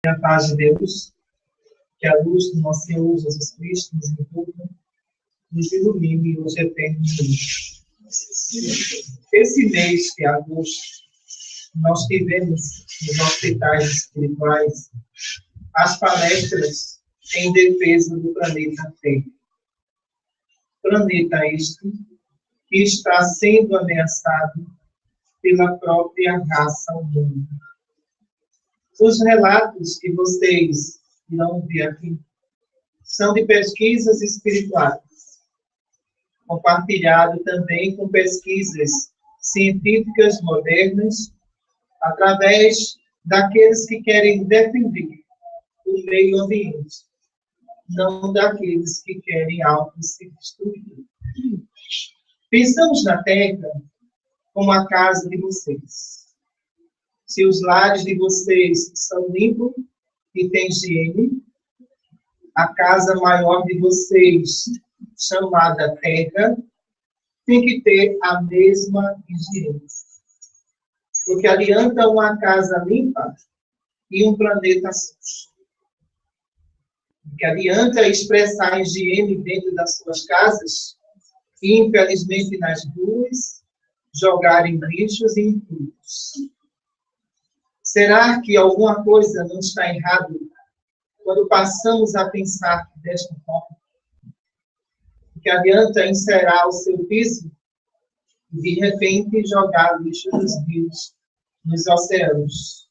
Que a paz de Deus, que a luz do nosso Senhor Jesus Cristo nos envolva, nos ilumine e nos eterne. Esse mês de agosto, nós tivemos nos hospitais espirituais as palestras em defesa do planeta Terra. Planeta este que está sendo ameaçado pela própria raça humana. Os relatos que vocês irão ver aqui são de pesquisas espirituais, compartilhado também com pesquisas científicas modernas, através daqueles que querem defender o meio ambiente, não daqueles que querem algo se destruir. Pensamos na Terra como a casa de vocês. Se os lares de vocês são limpos e têm higiene, a casa maior de vocês, chamada Terra, tem que ter a mesma higiene. Porque adianta uma casa limpa e um planeta sujo. Porque adianta expressar higiene dentro das suas casas e, infelizmente, nas ruas, jogarem lixos e entulhos. Será que alguma coisa não está errada quando passamos a pensar desta forma? Que adianta encerar o seu piso e, de repente, jogar lixo nos rios, nos oceanos.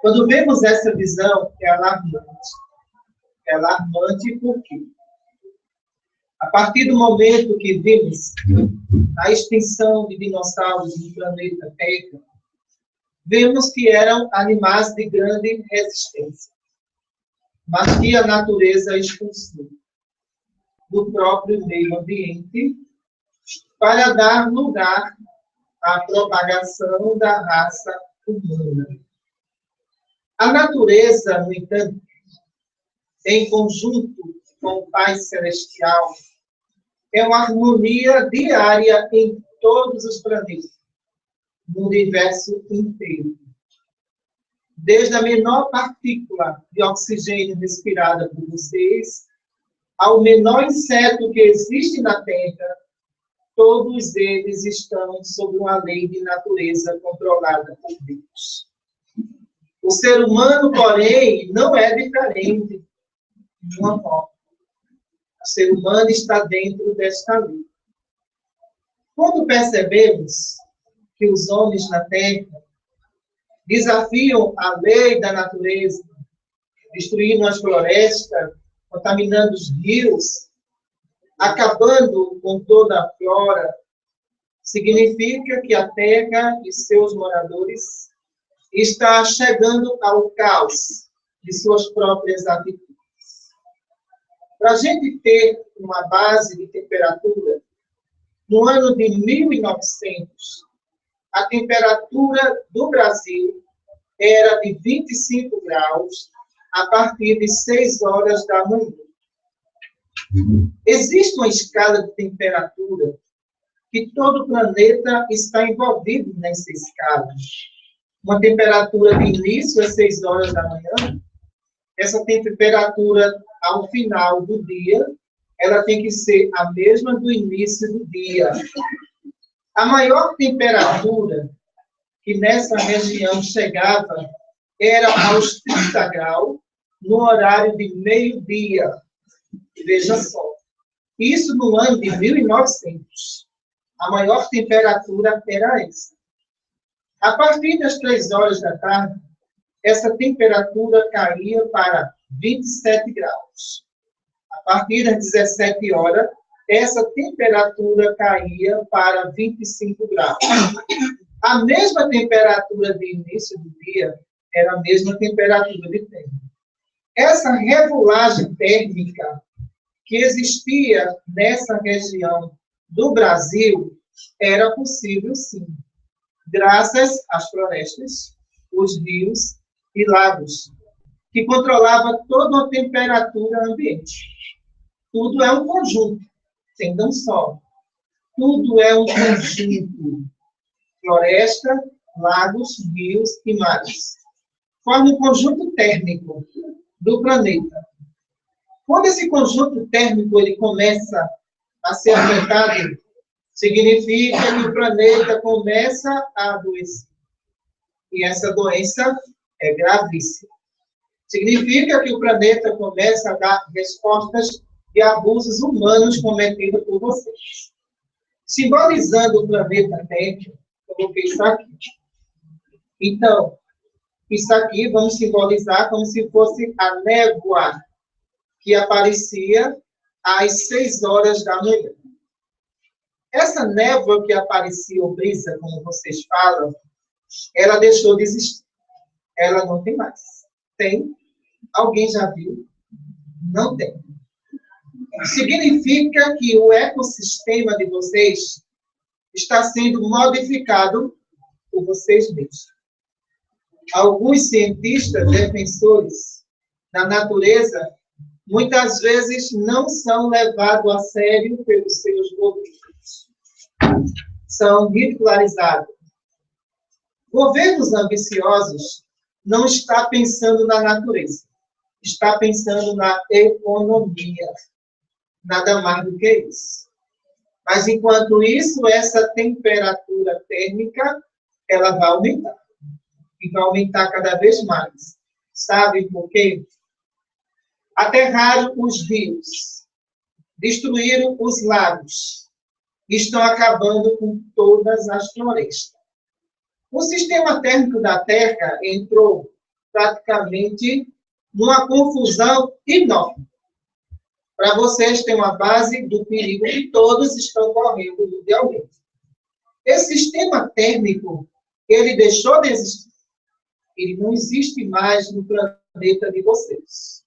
Quando vemos essa visão, é alarmante. É alarmante por quê? A partir do momento que vimos a extinção de dinossauros no planeta Terra, vemos que eram animais de grande resistência, mas que a natureza expulsou do próprio meio ambiente para dar lugar à propagação da raça humana. A natureza, no entanto, em conjunto com o Pai Celestial, é uma harmonia diária em todos os planetas, no universo inteiro. Desde a menor partícula de oxigênio respirada por vocês, ao menor inseto que existe na Terra, todos eles estão sob uma lei de natureza controlada por Deus. O ser humano, porém, não é diferente de uma forma. O ser humano está dentro desta lei. Quando percebemos que os homens na Terra desafiam a lei da natureza, destruindo as florestas, contaminando os rios, acabando com toda a flora, significa que a Terra e seus moradores está chegando ao caos de suas próprias atitudes. Para a gente ter uma base de temperatura, no ano de 1900, a temperatura do Brasil era de 25 graus a partir de 6 horas da manhã. Existe uma escala de temperatura que todo o planeta está envolvido nessa escala. Uma temperatura de início às 6 horas da manhã, essa temperatura ao final do dia, ela tem que ser a mesma do início do dia. A maior temperatura que nessa região chegava era aos 30 graus, no horário de meio-dia. Veja só. Isso no ano de 1900. A maior temperatura era essa. A partir das 3 horas da tarde, essa temperatura caía para 27 graus. A partir das 17 horas, essa temperatura caía para 25 graus. A mesma temperatura de início do dia era a mesma temperatura de terra. Essa regulagem térmica que existia nessa região do Brasil era possível, sim, graças às florestas, os rios e lagos, que controlava toda a temperatura ambiente. Tudo é um conjunto, entendam só. Tudo é um conjunto. Floresta, lagos, rios e mares. forma um conjunto térmico do planeta. Quando esse conjunto térmico ele começa a ser afetado, significa que o planeta começa a adoecer. E essa doença é gravíssima. Significa que o planeta começa a dar respostas de abusos humanos cometidos por vocês. Simbolizando o planeta Terra, eu coloquei isso aqui. Então, isso aqui vamos simbolizar como se fosse a névoa que aparecia às 6 horas da manhã. Essa névoa que aparecia, ou brisa, como vocês falam, ela deixou de existir. Ela não tem mais. Tem? Alguém já viu? Não tem. Significa que o ecossistema de vocês está sendo modificado por vocês mesmos. Alguns cientistas defensores da natureza muitas vezes não são levados a sério pelos seus governos. São ridicularizados. Governos ambiciosos não estão pensando na natureza, estão pensando na economia. Nada mais do que isso. Mas, enquanto isso, essa temperatura térmica, ela vai aumentar. E vai aumentar cada vez mais. Sabe por quê? Aterraram os rios, destruíram os lagos, estão acabando com todas as florestas. O sistema térmico da Terra entrou praticamente numa confusão enorme. Para vocês terem uma base do perigo que todos estão correndo mundialmente. Esse sistema térmico, ele deixou de existir. Ele não existe mais no planeta de vocês.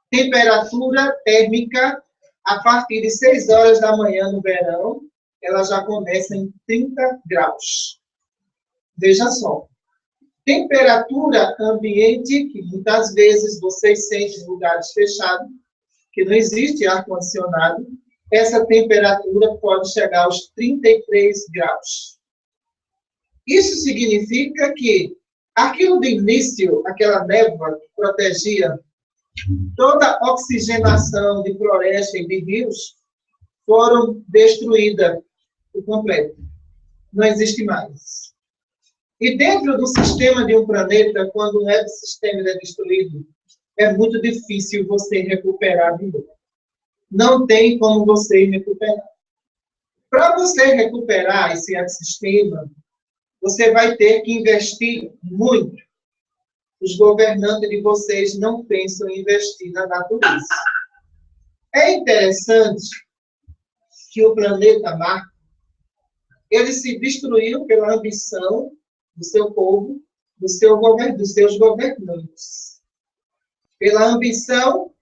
Temperatura térmica, a partir de 6 horas da manhã no verão, ela já começa em 30 graus. Veja só. Temperatura ambiente, que muitas vezes vocês sentem em lugares fechados, que não existe ar-condicionado, essa temperatura pode chegar aos 33 graus. Isso significa que aquilo do início, aquela névoa que protegia toda a oxigenação de floresta e de rios, foram destruídas por completo. Não existe mais. E dentro do sistema de um planeta, quando um ecossistema é destruído, é muito difícil você recuperar de novo. Não tem como você recuperar. Para você recuperar esse ecossistema, você vai ter que investir muito. Os governantes de vocês não pensam em investir na natureza. É interessante que o planeta Marte, ele se destruiu pela ambição do seu povo, dos seus governantes. Pela ambição,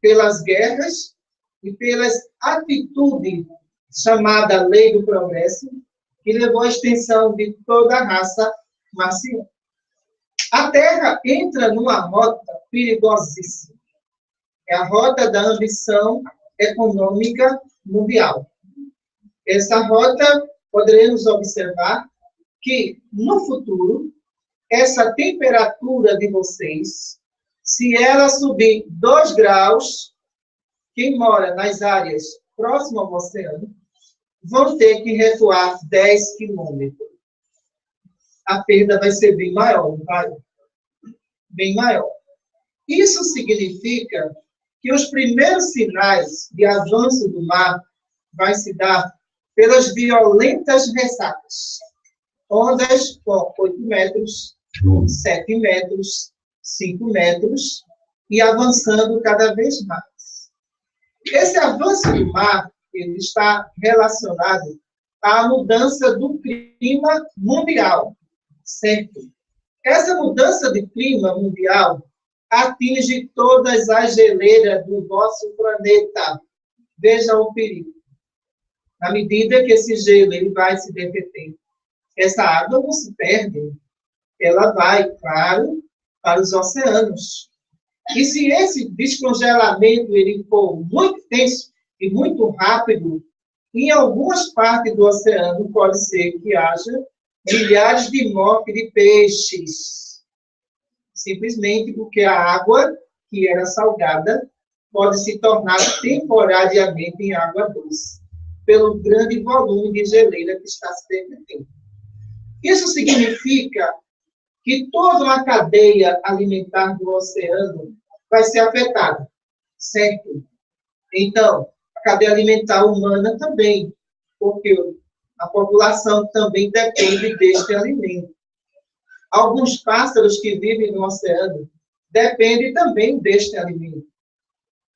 pelas guerras e pelas atitudes chamada Lei do Progresso, que levou à extinção de toda a raça marciana. A Terra entra numa rota perigosíssima. É a rota da ambição econômica mundial. Essa rota, poderemos observar que, no futuro, essa temperatura de vocês, se ela subir 2 graus, quem mora nas áreas próximas ao oceano, vão ter que recuar 10 quilômetros. A perda vai ser bem maior, não vai? Bem maior. Isso significa que os primeiros sinais de avanço do mar vai se dar pelas violentas ressacas. Ondas com 8 metros, 7 metros, 5 metros, e avançando cada vez mais. Esse avanço do mar, ele está relacionado à mudança do clima mundial, certo? Essa mudança de clima mundial atinge todas as geleiras do vosso planeta. Veja o perigo. Na medida que esse gelo ele vai se derreter, essa água não se perde. Ela vai, claro, para os oceanos. E se esse descongelamento ele for muito intenso e muito rápido, em algumas partes do oceano pode ser que haja milhares de mortes de peixes. simplesmente porque a água, que era salgada, pode se tornar temporariamente em água doce, pelo grande volume de geleira que está se derretendo. Isso significa que toda uma cadeia alimentar do oceano vai ser afetada, certo? Então, a cadeia alimentar humana também, porque a população também depende deste alimento. Alguns pássaros que vivem no oceano dependem também deste alimento.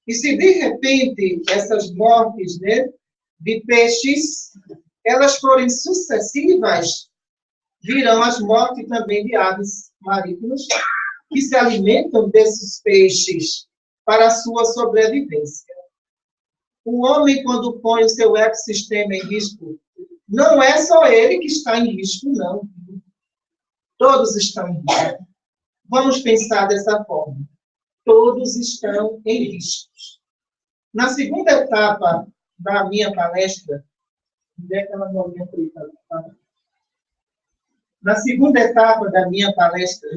E se, de repente, essas mortes, né, de peixes, elas forem sucessivas, virão as mortes também de aves marítimas, que se alimentam desses peixes para a sua sobrevivência. O homem, quando põe o seu ecossistema em risco, não é só ele que está em risco, não. Todos estão em risco. Vamos pensar dessa forma. Todos estão em risco. Na segunda etapa da minha palestra, na segunda etapa da minha palestra,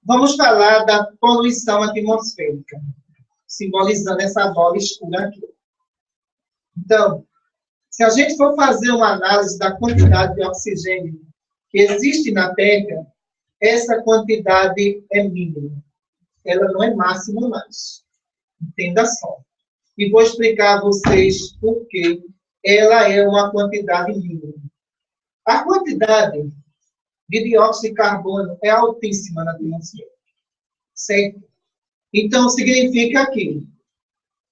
vamos falar da poluição atmosférica, simbolizando essa bola escura aqui. Então, se a gente for fazer uma análise da quantidade de oxigênio que existe na Terra, essa quantidade é mínima. Ela não é máxima mais. Entenda só. E vou explicar a vocês por que ela é uma quantidade mínima. A quantidade de dióxido de carbono é altíssima na atmosfera. Certo? Então, significa que,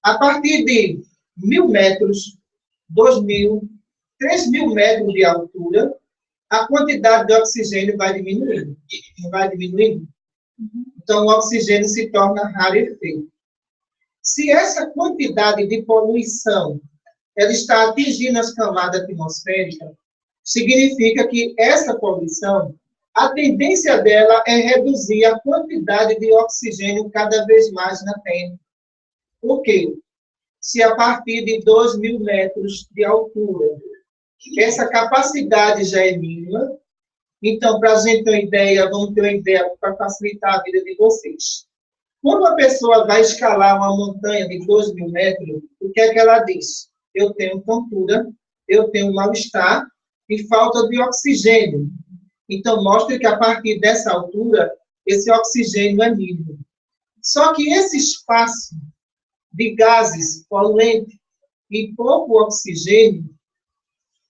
a partir de 1.000 metros, 2.000, 3.000 metros de altura, a quantidade de oxigênio vai diminuindo. Não vai diminuindo? Então, o oxigênio se torna rarefeito. Se essa quantidade de poluição ela está atingindo as camadas atmosféricas, significa que essa poluição, a tendência dela é reduzir a quantidade de oxigênio cada vez mais na Terra. Por quê? Se a partir de 2.000 metros de altura, essa capacidade já é mínima, então, para a gente ter uma ideia, vamos ter uma ideia para facilitar a vida de vocês. Quando a pessoa vai escalar uma montanha de 2.000 metros, o que é que ela diz? Eu tenho tontura, eu tenho mal-estar e falta de oxigênio. Então, mostra que a partir dessa altura, esse oxigênio é mínimo. Só que esse espaço de gases poluentes e pouco oxigênio,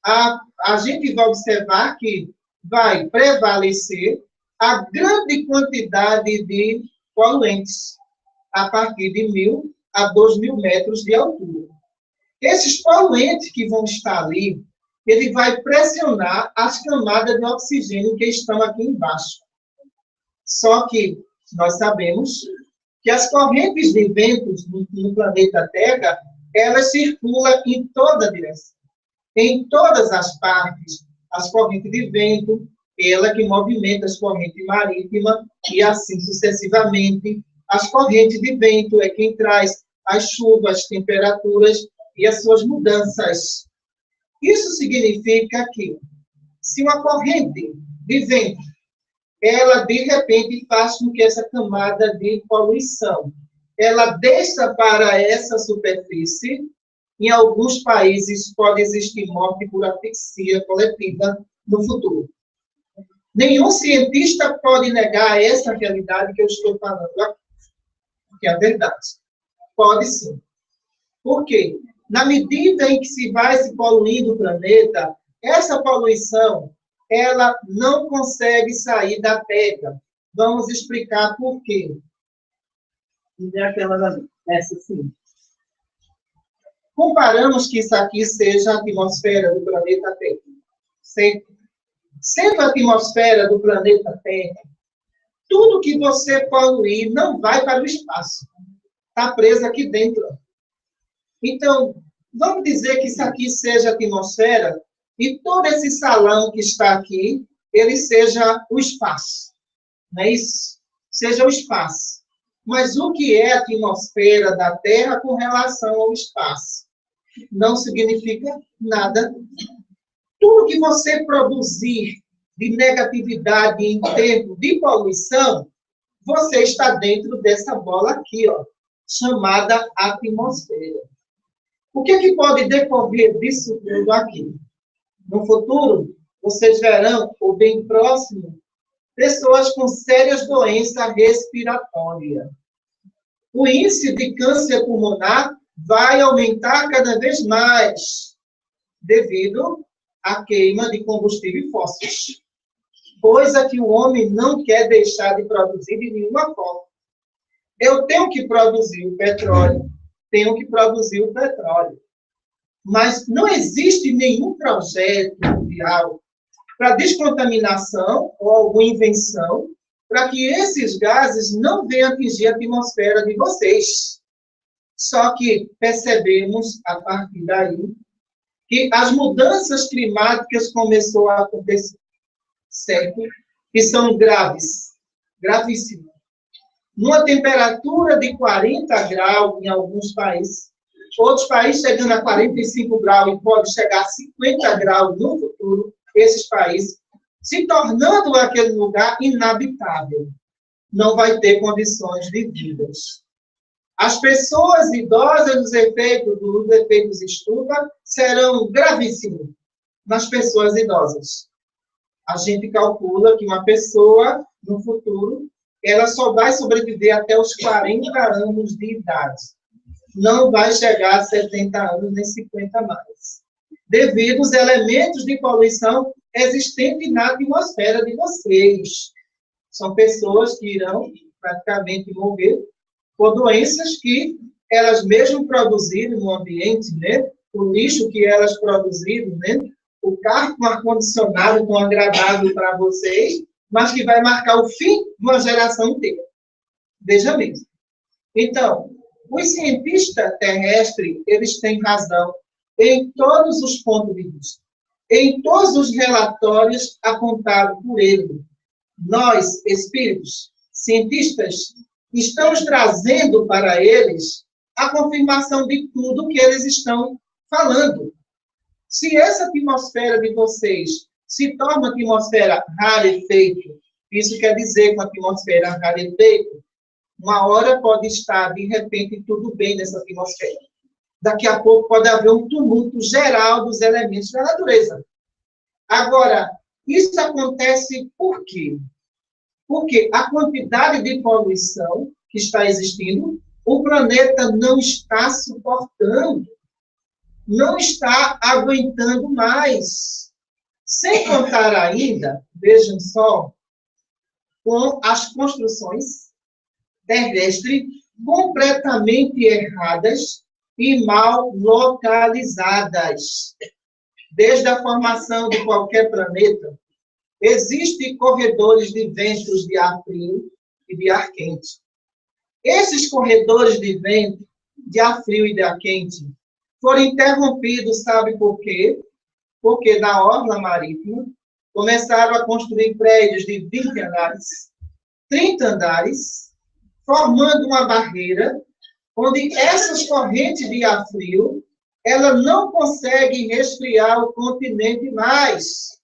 a gente vai observar que vai prevalecer a grande quantidade de poluentes, a partir de 1.000 a 2.000 metros de altura. Esses poluentes que vão estar ali, ele vai pressionar as camadas de oxigênio que estão aqui embaixo. Só que nós sabemos que as correntes de ventos no planeta Terra, elas circulam em toda direção. Em todas as partes, as correntes de vento, ela que movimenta as correntes marítimas e assim sucessivamente. As correntes de vento é quem traz as chuvas, as temperaturas e as suas mudanças. Isso significa que, se uma corrente de vento, ela de repente faz com que essa camada de poluição, ela desça para essa superfície, em alguns países pode existir morte por asfixia coletiva no futuro. Nenhum cientista pode negar essa realidade que eu estou falando aqui, que é a verdade. Pode sim. Por quê? Na medida em que se vai se poluindo o planeta, essa poluição, ela não consegue sair da Terra. Vamos explicar por quê. E aquela essa sim. Comparamos que isso aqui seja a atmosfera do planeta Terra. Certo? Sendo a atmosfera do planeta Terra, tudo que você poluir não vai para o espaço. Está preso aqui dentro. Então, vamos dizer que isso aqui seja a atmosfera e todo esse salão que está aqui, ele seja o espaço. Não é isso? Seja o espaço. Mas o que é a atmosfera da Terra com relação ao espaço? Não significa nada. Tudo que você produzir de negatividade em termos de poluição você está dentro dessa bola aqui, ó, chamada atmosfera. O que é que pode decorrer disso tudo aqui? No futuro, vocês verão, ou bem próximo, pessoas com sérias doenças respiratórias. O índice de câncer pulmonar vai aumentar cada vez mais, devido à queima de combustíveis fósseis. Coisa que o homem não quer deixar de produzir de nenhuma forma. Eu tenho que produzir o petróleo, mas não existe nenhum projeto mundial para descontaminação ou alguma invenção para que esses gases não venham atingir a atmosfera de vocês. Só que percebemos, a partir daí, que as mudanças climáticas começaram a acontecer, certo? Que são graves, gravíssimas. Numa temperatura de 40 graus em alguns países, outros países chegando a 45 graus e pode chegar a 50 graus no futuro, esses países, se tornando aquele lugar inabitável. Não vai ter condições de vida. As pessoas idosas, os efeitos estufa, serão gravíssimos nas pessoas idosas. A gente calcula que uma pessoa, no futuro, ela só vai sobreviver até os 40 anos de idade. Não vai chegar a 70 anos, nem 50 mais. Devido aos elementos de poluição existentes na atmosfera de vocês. São pessoas que irão praticamente morrer por doenças que elas mesmas produziram no ambiente, né? O lixo que elas produziram, né? O carro com ar-condicionado tão agradável para vocês, mas que vai marcar o fim de uma geração inteira. Veja mesmo. Então, os cientistas terrestres, eles têm razão em todos os pontos de vista, em todos os relatórios apontados por ele. Nós, espíritos, cientistas, estamos trazendo para eles a confirmação de tudo que eles estão falando. Se essa atmosfera de vocês se torna uma atmosfera rarefeita, isso quer dizer que uma atmosfera rarefeita, uma hora pode estar, de repente, tudo bem nessa atmosfera. Daqui a pouco pode haver um tumulto geral dos elementos da natureza. Agora, isso acontece por quê? Porque a quantidade de poluição que está existindo, o planeta não está suportando, não está aguentando mais. Sem contar ainda, vejam só, com as construções terrestres completamente erradas e mal localizadas. Desde a formação de qualquer planeta, existem corredores de ventos de ar frio e de ar quente. Esses corredores de vento, de ar frio e de ar quente, foram interrompidos, sabe por quê? Porque na orla marítima começaram a construir prédios de 20 andares, 30 andares, formando uma barreira onde essas correntes de ar frio, ela não conseguem resfriar o continente mais.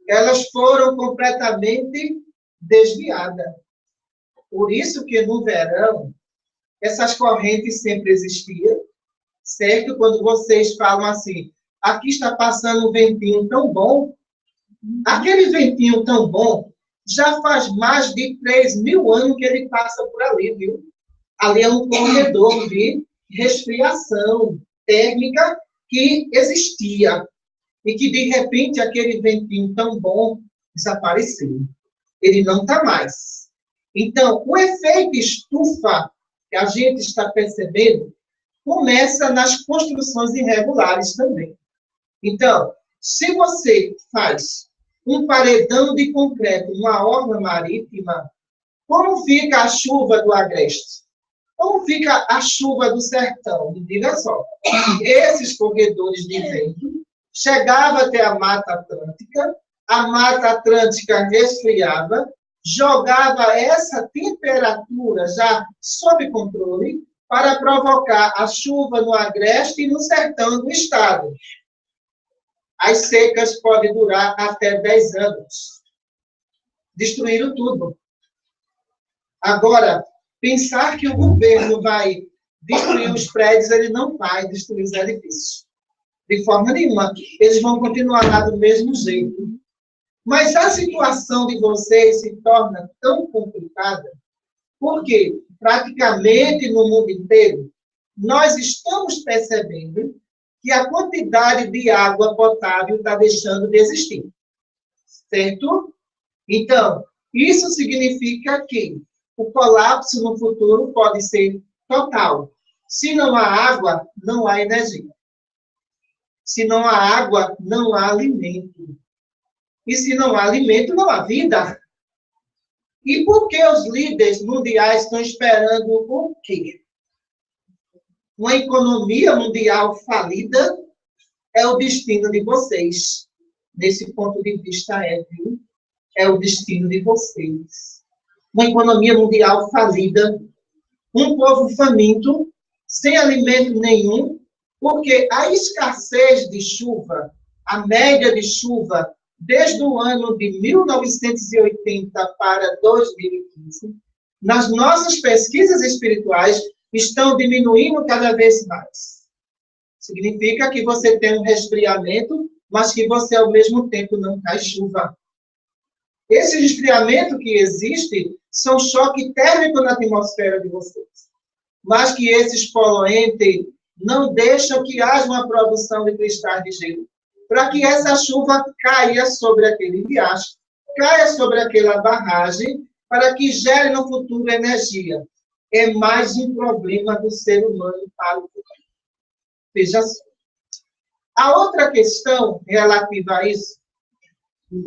Elas foram completamente desviadas. Por isso que no verão, essas correntes sempre existiam, certo? Quando vocês falam assim, aqui está passando um ventinho tão bom, aquele ventinho tão bom, já faz mais de 3.000 anos que ele passa por ali, viu? Ali é um corredor de resfriação térmica que existia e que, de repente, aquele ventinho tão bom desapareceu. Ele não está mais. Então, o efeito estufa que a gente está percebendo começa nas construções irregulares também. Então, se você faz um paredão de concreto numa orla marítima, como fica a chuva do agreste? Como fica a chuva do sertão? Me diga só. Esses corredores de vento chegavam até a Mata Atlântica resfriava, jogava essa temperatura já sob controle para provocar a chuva no agreste e no sertão do estado. As secas podem durar até 10 anos. Destruíram tudo. Agora, pensar que o governo vai destruir os prédios, ele não vai destruir os edifícios. De forma nenhuma. Eles vão continuar lá do mesmo jeito. Mas a situação de vocês se torna tão complicada, porque praticamente no mundo inteiro, nós estamos percebendo que a quantidade de água potável está deixando de existir. Certo? Então, isso significa que o colapso no futuro pode ser total. Se não há água, não há energia. Se não há água, não há alimento. E se não há alimento, não há vida. E por que os líderes mundiais estão esperando o quê? Uma economia mundial falida é o destino de vocês. Nesse ponto de vista, viu? É o destino de vocês. Uma economia mundial falida, um povo faminto, sem alimento nenhum, porque a escassez de chuva, a média de chuva, desde o ano de 1980 para 2015, nas nossas pesquisas espirituais, estão diminuindo cada vez mais. Significa que você tem um resfriamento, mas que você, ao mesmo tempo, não cai chuva. Esse resfriamento que existe são choque térmico na atmosfera de vocês. Mas que esses poluentes não deixam que haja uma produção de cristais de gelo. Para que essa chuva caia sobre aquele riacho, caia sobre aquela barragem, para que gere no futuro energia. É mais um problema do ser humano para o futuro. Veja só. A outra questão relativa a isso,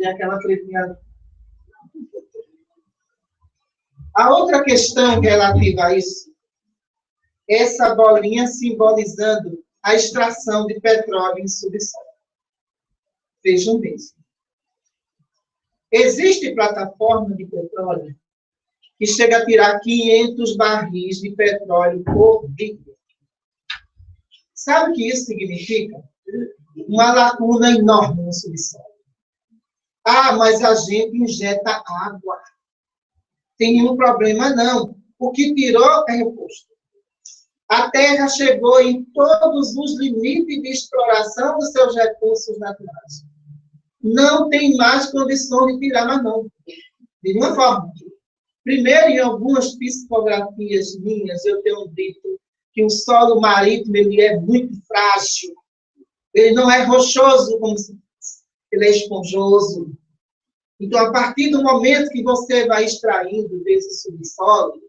aquela pretinha. A outra questão relativa a isso, essa bolinha simbolizando a extração de petróleo em subsolo. Vejam mesmo. Existe plataforma de petróleo que chega a tirar 500 barris de petróleo por dia. Sabe o que isso significa? Uma lacuna enorme no subsolo. Ah, mas a gente injeta água. Tem nenhum problema, não. O que tirou é reposto. A Terra chegou em todos os limites de exploração dos seus recursos naturais. Não tem mais condição de tirar mais, não. De nenhuma forma. Primeiro, em algumas psicografias minhas, eu tenho dito que o solo marítimo ele é muito frágil. Ele não é rochoso, como se diz. Ele é esponjoso. Então, a partir do momento que você vai extraindo desse subsolo,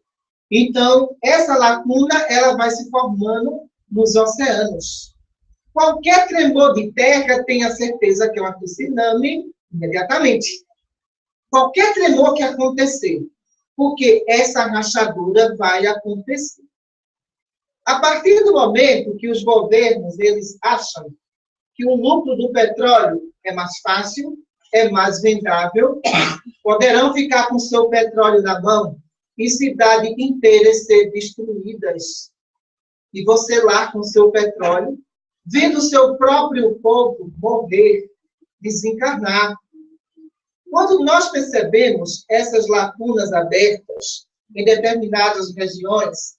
então, essa lacuna ela vai se formando nos oceanos. Qualquer tremor de terra, tenha certeza que é um tsunami imediatamente. Qualquer tremor que acontecer, porque essa rachadura vai acontecer. A partir do momento que os governos eles acham que o lucro do petróleo é mais fácil, é mais vendável, poderão ficar com seu petróleo na mão e cidade inteira ser destruídas. E você lá com seu petróleo, vendo seu próprio povo morrer, desencarnar. Quando nós percebemos essas lacunas abertas em determinadas regiões,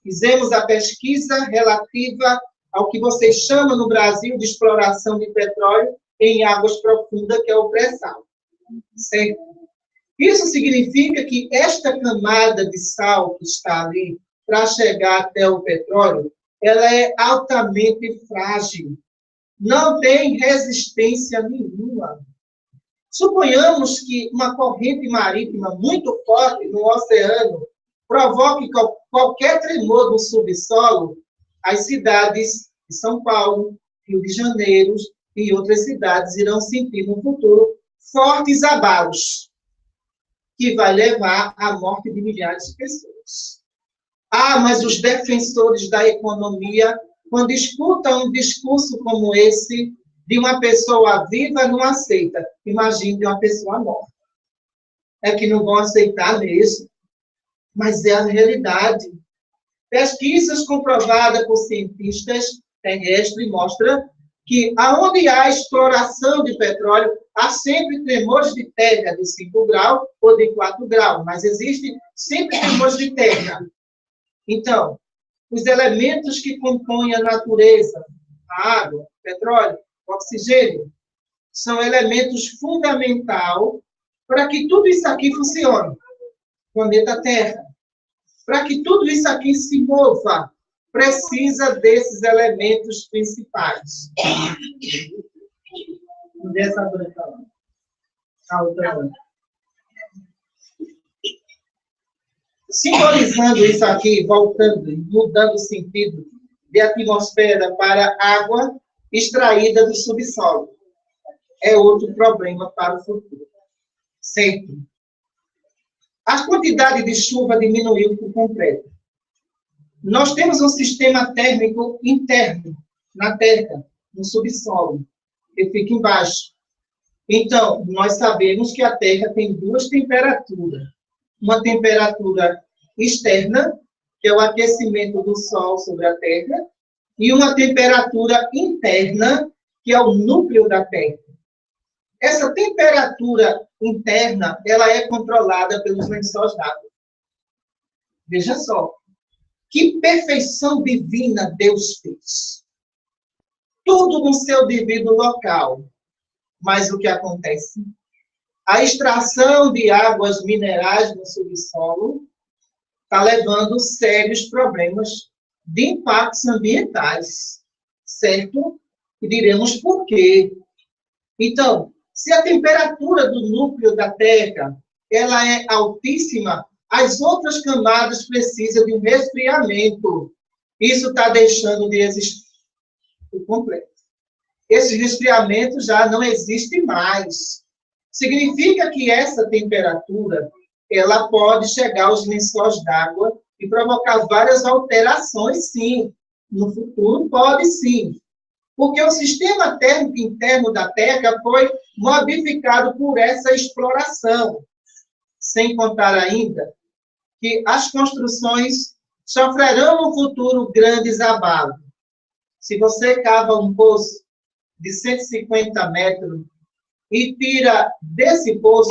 fizemos a pesquisa relativa ao que vocês chamam no Brasil de exploração de petróleo em águas profundas, que é o pré-sal. Certo? Isso significa que esta camada de sal que está ali para chegar até o petróleo, ela é altamente frágil. Não tem resistência nenhuma. Suponhamos que uma corrente marítima muito forte no oceano provoque qualquer tremor do subsolo, as cidades de São Paulo, Rio de Janeiro e outras cidades irão sentir no futuro fortes abalos, que vai levar à morte de milhares de pessoas. Ah, mas os defensores da economia, quando escutam um discurso como esse, de uma pessoa viva, não aceita. Imagine de uma pessoa morta. É que não vão aceitar mesmo. Mas é a realidade. Pesquisas comprovadas por cientistas terrestres mostram que aonde há exploração de petróleo, há sempre tremores de terra de 5 graus ou de 4 graus, mas existem sempre tremores de terra. Então, os elementos que compõem a natureza, a água, o petróleo, o oxigênio, são elementos fundamentais para que tudo isso aqui funcione. O planeta Terra. Para que tudo isso aqui se mova, precisa desses elementos principais. Dessa branca lá. A outra branca. Simbolizando isso aqui, voltando, mudando o sentido de atmosfera para água extraída do subsolo. É outro problema para o futuro. Sempre. A quantidade de chuva diminuiu por completo. Nós temos um sistema térmico interno na Terra, no subsolo, que fica embaixo. Então, nós sabemos que a Terra tem 2 temperaturas. Uma temperatura externa, que é o aquecimento do Sol sobre a Terra, e uma temperatura interna, que é o núcleo da Terra. Essa temperatura interna, ela é controlada pelos lençóis d'água. Veja só, que perfeição divina Deus fez. Tudo no seu devido local. Mas o que acontece? A extração de águas minerais no subsolo está levando sérios problemas de impactos ambientais, certo? E diremos por quê. Então, se a temperatura do núcleo da Terra ela é altíssima, as outras camadas precisam de um resfriamento. Isso está deixando de existir por completo. Esse resfriamento já não existe mais. Significa que essa temperatura ela pode chegar aos lençóis d'água e provocar várias alterações, sim. No futuro, pode sim. Porque o sistema térmico interno da Terra foi modificado por essa exploração. Sem contar ainda que as construções sofrerão no futuro grandes abalos. Se você cava um poço de 150 metros e tira desse poço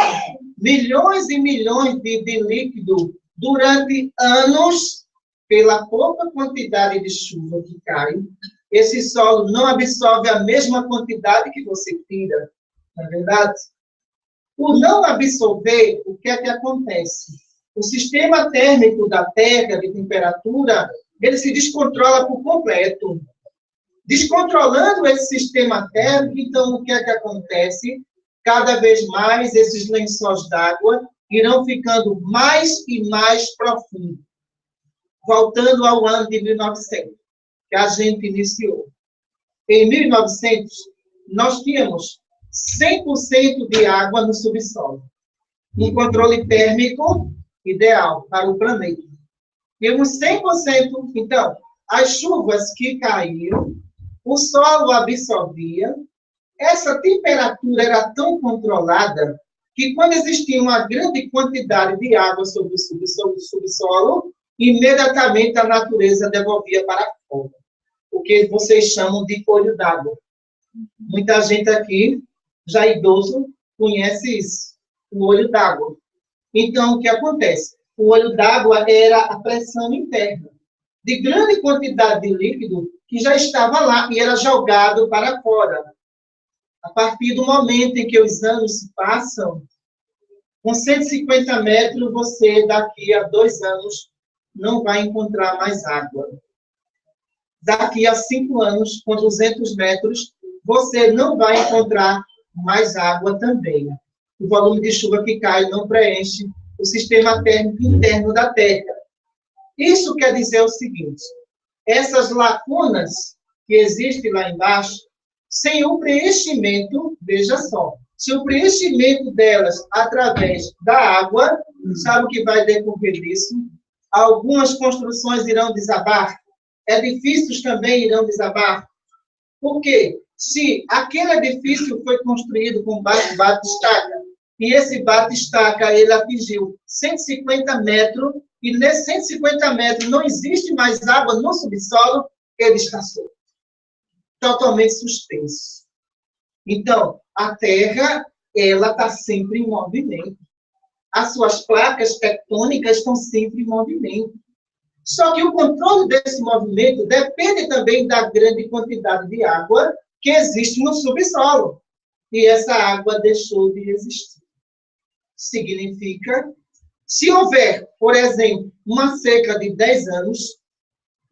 milhões e milhões de líquido durante anos, pela pouca quantidade de chuva que cai, esse solo não absorve a mesma quantidade que você tira, não é verdade? Por não absorver, o que é que acontece? O sistema térmico da Terra, de temperatura, ele se descontrola por completo. Descontrolando esse sistema térmico, então, o que é que acontece? Cada vez mais esses lençóis d'água irão ficando mais e mais profundos. Voltando ao ano de 1900, que a gente iniciou. Em 1900, nós tínhamos 100% de água no subsolo. Um controle térmico ideal para o planeta. Temos 100%, então, as chuvas que caíram, o solo absorvia, essa temperatura era tão controlada que quando existia uma grande quantidade de água sobre o subsolo, imediatamente a natureza devolvia para fora. O que vocês chamam de olho d'água. Muita gente aqui, já idoso, conhece isso, o olho d'água. Então, o que acontece? O olho d'água era a pressão interna, de grande quantidade de líquido que já estava lá e era jogado para fora. A partir do momento em que os anos se passam, com 150 metros, você, daqui a 2 anos, não vai encontrar mais água. Daqui a 5 anos, com 200 metros, você não vai encontrar mais água também. O volume de chuva que cai não preenche o sistema térmico interno da Terra. Isso quer dizer o seguinte: essas lacunas que existem lá embaixo, sem o preenchimento, veja só, se o preenchimento delas através da água, sabe o que vai decorrer disso? Algumas construções irão desabar, edifícios também irão desabar. Por quê? Se aquele edifício foi construído com bate-estaca, e esse bate-estaca ele atingiu 150 metros, e nesses 150 metros não existe mais água no subsolo, ele está solto. totalmente suspenso. Então, a Terra, ela está sempre em movimento. As suas placas tectônicas estão sempre em movimento. Só que o controle desse movimento depende também da grande quantidade de água que existe no subsolo. E essa água deixou de existir. Significa, se houver, por exemplo, uma seca de 10 anos,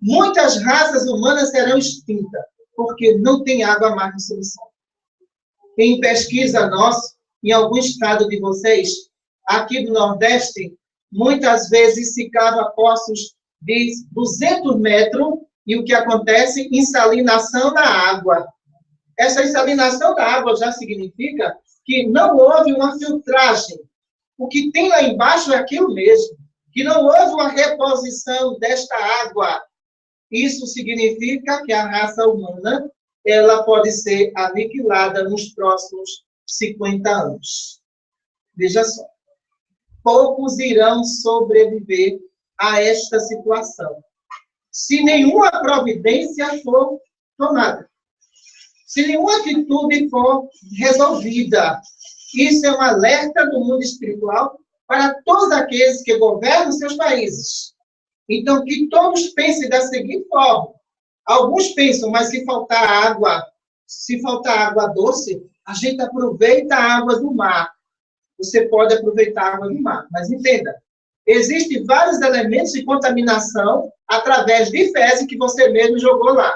muitas raças humanas serão extintas, porque não tem água mais no subsolo. Em pesquisa nossa, em algum estado de vocês, aqui do Nordeste, muitas vezes se cava poços de 200 metros, e o que acontece? Insalinação da água. Essa insalinação da água já significa que não houve uma filtragem. O que tem lá embaixo é aquilo mesmo, que não houve uma reposição desta água. Isso significa que a raça humana, ela pode ser aniquilada nos próximos 50 anos. Veja só. Poucos irão sobreviver a esta situação, se nenhuma providência for tomada, se nenhuma atitude for resolvida. Isso é um alerta do mundo espiritual para todos aqueles que governam seus países. Então, que todos pensem da seguinte forma. Alguns pensam, mas se faltar água doce, a gente aproveita a água do mar. Você pode aproveitar a água do mar, mas entenda, existem vários elementos de contaminação através de fezes que você mesmo jogou lá.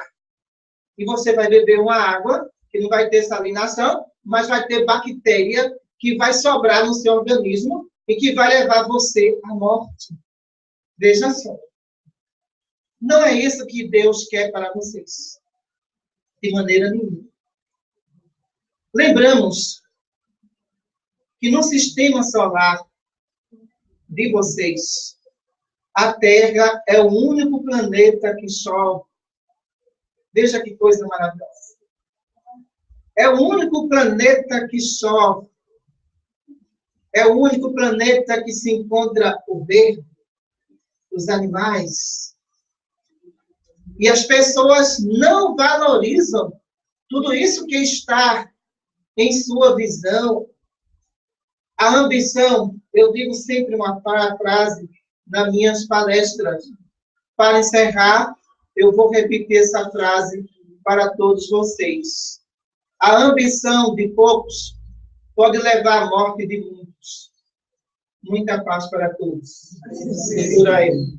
E você vai beber uma água que não vai ter salinação, mas vai ter bactéria que vai sobrar no seu organismo e que vai levar você à morte. Veja só. Não é isso que Deus quer para vocês. De maneira nenhuma. Lembramos que no sistema solar de vocês, a Terra é o único planeta que chove. Veja que coisa maravilhosa. É o único planeta que chove. É o único planeta que se encontra o verde, os animais. E as pessoas não valorizam tudo isso que está em sua visão. A ambição, eu digo sempre uma frase nas minhas palestras. Para encerrar, eu vou repetir essa frase para todos vocês. A ambição de poucos pode levar à morte de muitos. Muita paz para todos. Segura aí.